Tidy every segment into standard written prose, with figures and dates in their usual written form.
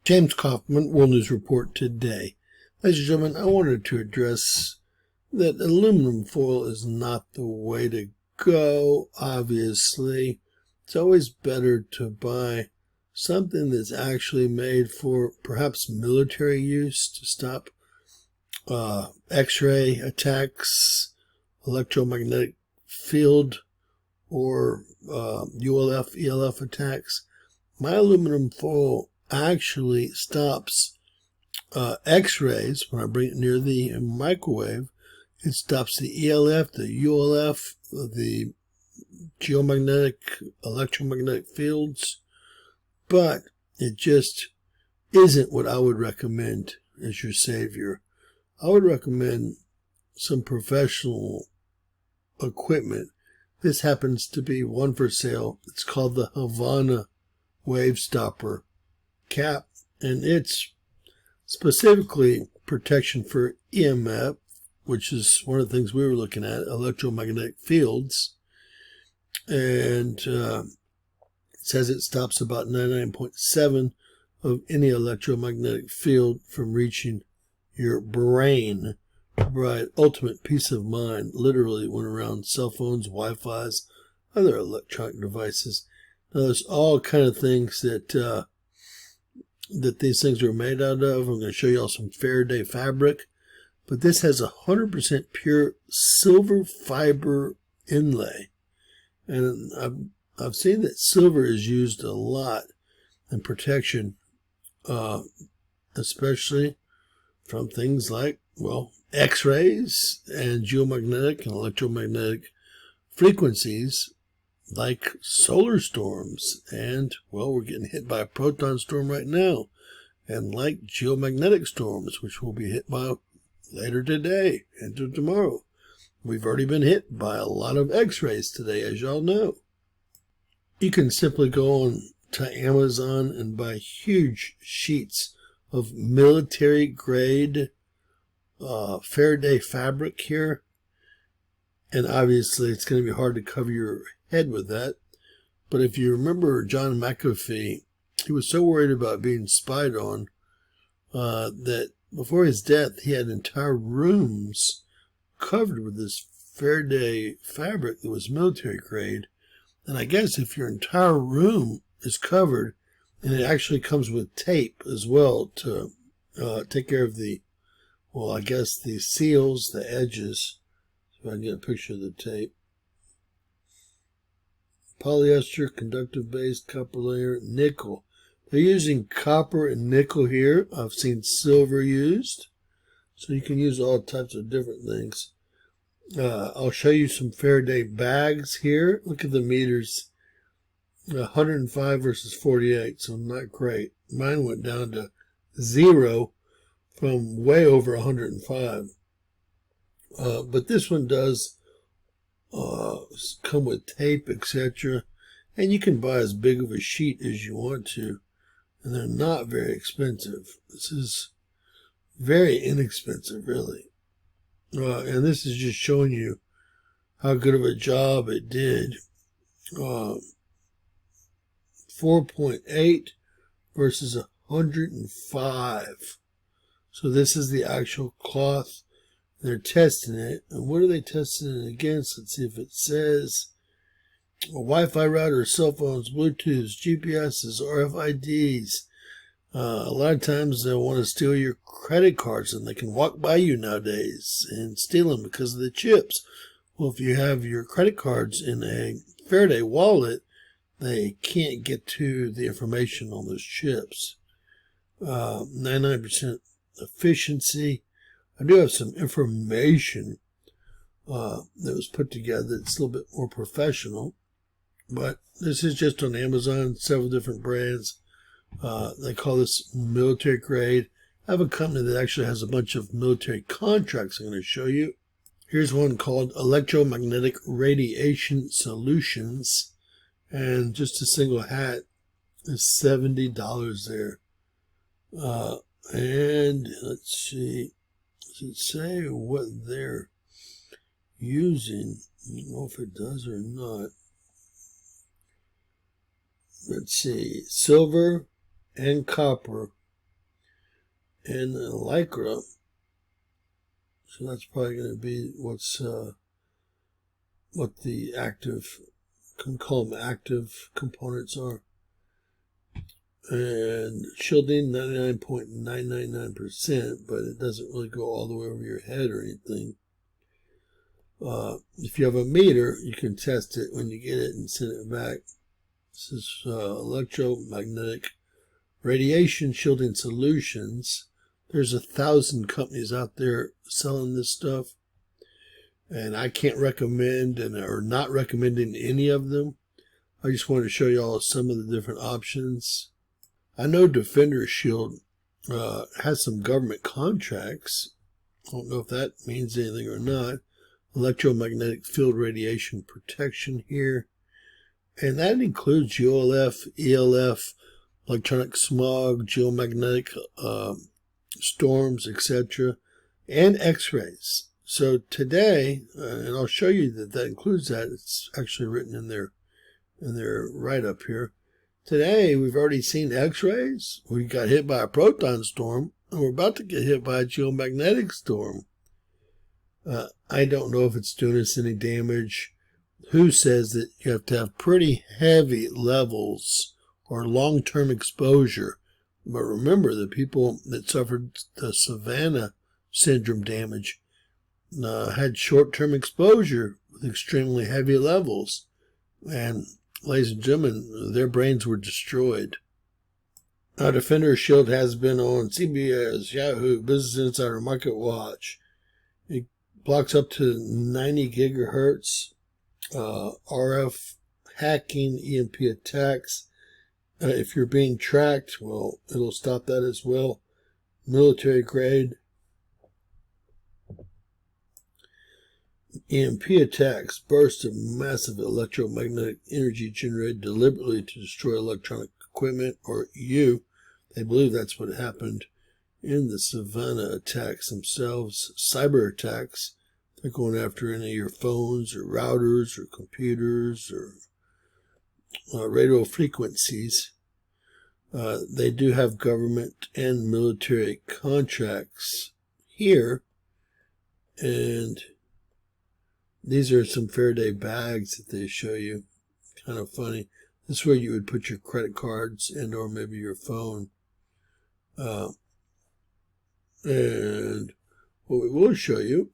James Kaufman, World News Report today. Ladies and gentlemen, I wanted to address that aluminum foil is not the way to go, obviously. It's always better to buy something that's actually made for perhaps military use to stop X-ray attacks, electromagnetic field, or ULF, ELF attacks. My aluminum foil actually stops X-rays when I bring it near the microwave. It stops the ELF, the ULF, the geomagnetic, electromagnetic fields, but it just isn't what I would recommend as your savior. I would recommend some professional equipment. This happens to be one for sale. It's called the Havana Wave Stopper Cap, and it's specifically protection for EMF, which is one of the things we were looking at, electromagnetic fields. And it says it stops about 99.7 of any electromagnetic field from reaching your brain to provide ultimate peace of mind, literally when around cell phones, Wi-Fi's, other electronic devices. Now, there's all kind of things that these things are made out of. I'm going to show you all some Faraday fabric, but this has 100% pure silver fiber inlay, and I've seen that silver is used a lot in protection, especially from things like, well, X-rays and geomagnetic and electromagnetic frequencies, like solar storms, and, well, we're getting hit by a proton storm right now, and like geomagnetic storms, which we'll be hit by later today into tomorrow. We've already been hit by a lot of X-rays today, as y'all know. You can simply go on to Amazon and buy huge sheets of military-grade Faraday fabric here, and obviously it's going to be hard to cover your head with that. But if you remember John McAfee, he was so worried about being spied on that before his death he had entire rooms covered with this Faraday fabric that was military grade. And I guess if your entire room is covered, and it actually comes with tape as well to take care of the, well, I guess the seals, the edges. So I can get a picture of the tape. Polyester, conductive base, copper layer, nickel. They're using copper and nickel here. I've seen silver used. So you can use all types of different things. I'll show you some Faraday bags here. Look at the meters. 105 versus 48, so not great. Mine went down to 0 from way over 105. But this one does come with tape, etc. And you can buy as big of a sheet as you want to. And they're not very expensive. This is very inexpensive, really. And this is just showing you how good of a job it did. 4.8 versus 105. So this is the actual cloth. They're testing it. And what are they testing it against? Let's see if it says. A Wi-Fi router, cell phones, Bluetooths, GPSs, RFIDs. A lot of times they'll want to steal your credit cards, and they can walk by you nowadays and steal them because of the chips. Well, if you have your credit cards in a Faraday wallet, they can't get to the information on those chips. 99% efficiency. I do have some information that was put together. It's a little bit more professional, but this is just on Amazon, several different brands. They call this military grade. I have a company that actually has a bunch of military contracts I'm going to show you. Here's one called Electromagnetic Radiation Solutions, and just a single hat is $70 there. And let's see, does it say what they're using? I don't know if it does or not. Let's see, silver and copper and Lycra. So that's probably going to be what the active, can call them active components are. And shielding 99.999%, but it doesn't really go all the way over your head or anything. If you have a meter, you can test it when you get it and send it back. This is Electromagnetic Radiation Shielding Solutions. There's 1,000 companies out there selling this stuff, and I can't recommend or not recommending any of them. I just wanted to show you all some of the different options. I know Defender Shield has some government contracts. I don't know if that means anything or not. Electromagnetic field radiation protection here. And that includes ULF, ELF, electronic smog, geomagnetic storms, etc., and X-rays. So today, and I'll show you that includes that. It's actually written in their write-up here. Today, we've already seen X-rays. We got hit by a proton storm, and we're about to get hit by a geomagnetic storm. I don't know if it's doing us any damage. Who says that you have to have pretty heavy levels or long-term exposure? But remember, the people that suffered the Savannah syndrome damage had short-term exposure with extremely heavy levels. And ladies and gentlemen, their brains were destroyed. Defender Shield has been on CBS, Yahoo, Business Insider, Market Watch. It blocks up to 90 gigahertz, RF hacking, EMP attacks. If you're being tracked, well, it'll stop that as well. Military grade. EMP attacks, bursts of massive electromagnetic energy generated deliberately to destroy electronic equipment or you. They believe that's what happened in the Savannah attacks themselves. Cyber attacks, they're going after any of your phones or routers or computers or radio frequencies. They do have government and military contracts here, and these are some Faraday bags that they show you. Kind of funny. This is where you would put your credit cards and or maybe your phone. And what we will show you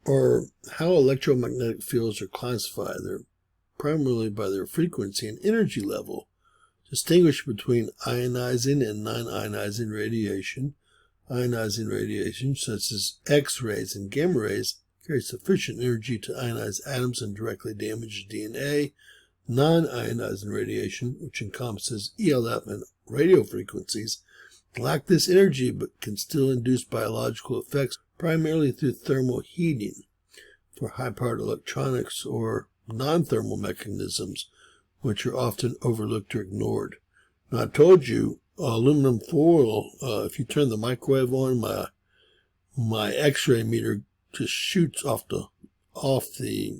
are how electromagnetic fields are classified. They're primarily by their frequency and energy level. Distinguish between ionizing and non-ionizing radiation. Ionizing radiation, such as X-rays and gamma rays, carry sufficient energy to ionize atoms and directly damage DNA. Non-ionizing radiation, which encompasses ELF and radio frequencies, lack this energy but can still induce biological effects primarily through thermal heating for high-powered electronics or non-thermal mechanisms, which are often overlooked or ignored. Now, I told you, aluminum foil, if you turn the microwave on, my X-ray meter just shoots off the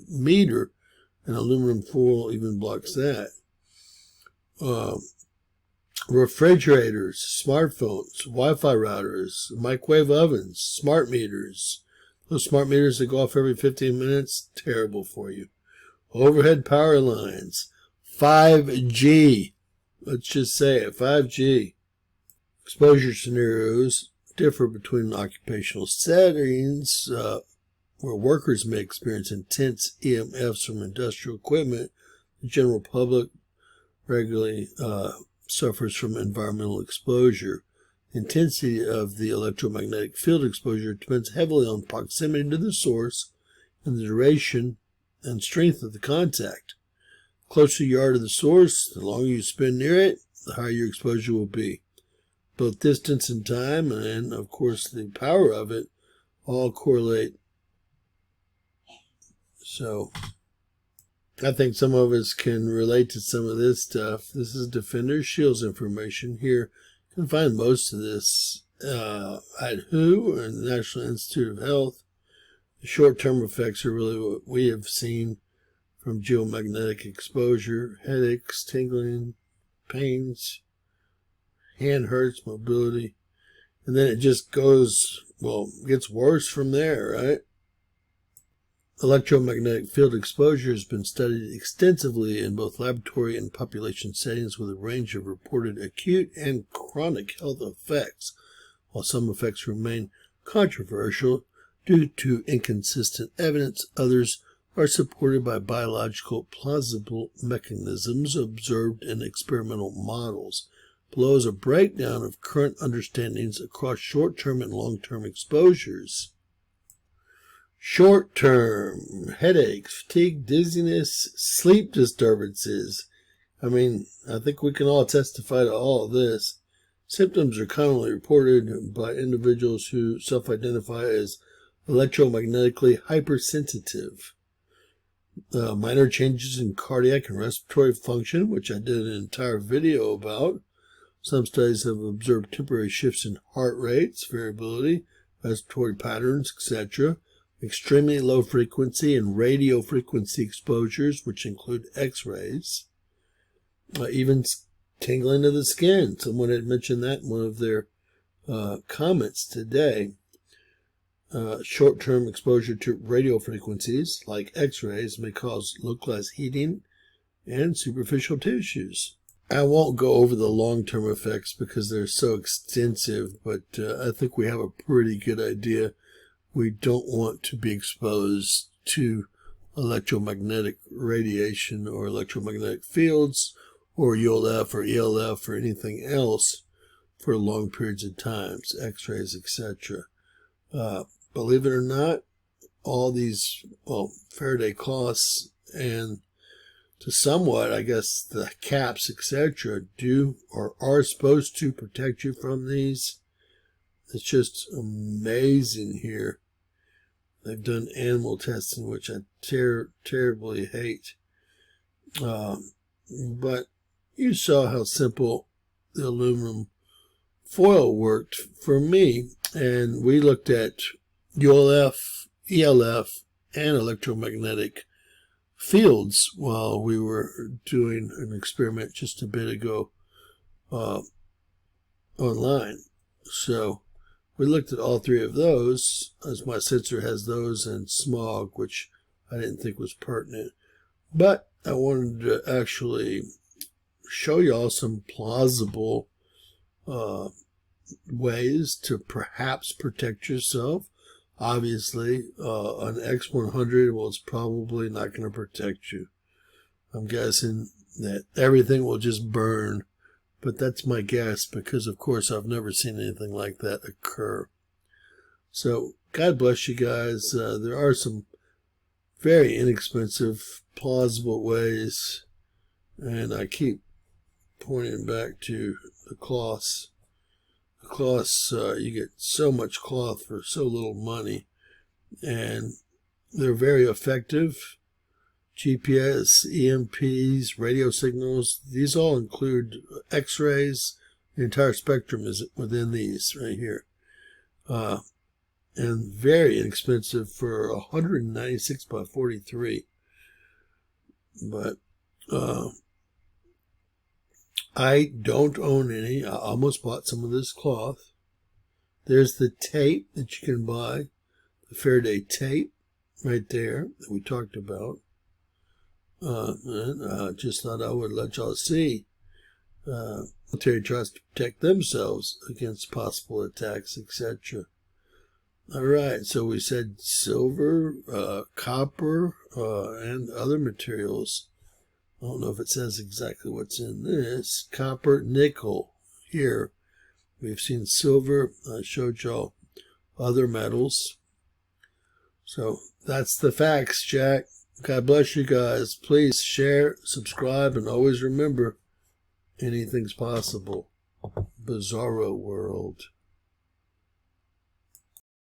meter, and aluminum foil even blocks that. Refrigerators, smartphones, Wi-Fi routers, microwave ovens, smart meters. Those smart meters that go off every 15 minutes, terrible for you. Overhead power lines, 5G. Let's just say it, 5G. Exposure scenarios differ between occupational settings, where workers may experience intense EMFs from industrial equipment. The general public regularly suffers from environmental exposure. The intensity of the electromagnetic field exposure depends heavily on proximity to the source and the duration and strength of the contact. The closer you are to the source, the longer you spend near it, the higher your exposure will be. Both distance and time, and of course the power of it, all correlate. So I think some of us can relate to some of this stuff. This is Defender Shield's information. Here you can find most of this at WHO and the National Institute of Health. The short-term effects are really what we have seen from geomagnetic exposure: headaches, tingling, pains, hand hurts, mobility. And then it just goes, well, gets worse from there, right? Electromagnetic field exposure has been studied extensively in both laboratory and population settings with a range of reported acute and chronic health effects. While some effects remain controversial due to inconsistent evidence, others are supported by biological plausible mechanisms observed in experimental models. Below is a breakdown of current understandings across short-term and long-term exposures. Short-term, headaches, fatigue, dizziness, sleep disturbances. I mean, I think we can all testify to all of this. Symptoms are commonly reported by individuals who self-identify as electromagnetically hypersensitive. Minor changes in cardiac and respiratory function, which I did an entire video about. Some studies have observed temporary shifts in heart rates, variability, respiratory patterns, etc. Extremely low frequency and radio frequency exposures, which include X-rays. Even tingling of the skin. Someone had mentioned that in one of their comments today. Short-term exposure to radio frequencies, like X-rays, may cause localized heating and superficial tissues. I won't go over the long-term effects because they're so extensive, but I think we have a pretty good idea. We don't want to be exposed to electromagnetic radiation or electromagnetic fields or ULF or ELF or anything else for long periods of time, X-rays, etc. Believe it or not, all these, Faraday cloths and to somewhat, I guess, the caps, etc., do or are supposed to protect you from these. It's just amazing here. They've done animal testing, which I terribly hate. But you saw how simple the aluminum foil worked for me. And we looked at ULF, ELF, and electromagnetic fields while we were doing an experiment just a bit ago online. So we looked at all three of those, as my sensor has those, and smog, which I didn't think was pertinent. But I wanted to actually show y'all some plausible ways to perhaps protect yourself. Obviously, an X100, well, it's probably not going to protect you. I'm guessing that everything will just burn. But that's my guess because, of course, I've never seen anything like that occur. So, God bless you guys. There are some very inexpensive, plausible ways. And I keep pointing back to the cloths. The cloths, you get so much cloth for so little money. And they're very effective. GPS, EMPs, radio signals, these all include X-rays. The entire spectrum is within these right here. And very inexpensive for 196 by 43. But I don't own any. I almost bought some of this cloth. There's the tape that you can buy, the Faraday tape right there that we talked about. And I just thought I would let y'all see. The military tries to protect themselves against possible attacks, etc. All right, so we said silver, copper, and other materials. I don't know if it says exactly what's in this. Copper, nickel. Here, we've seen silver. I showed y'all other metals. So that's the facts, Jack. God bless you guys. Please share, subscribe, and always remember, anything's possible. Bizarro world.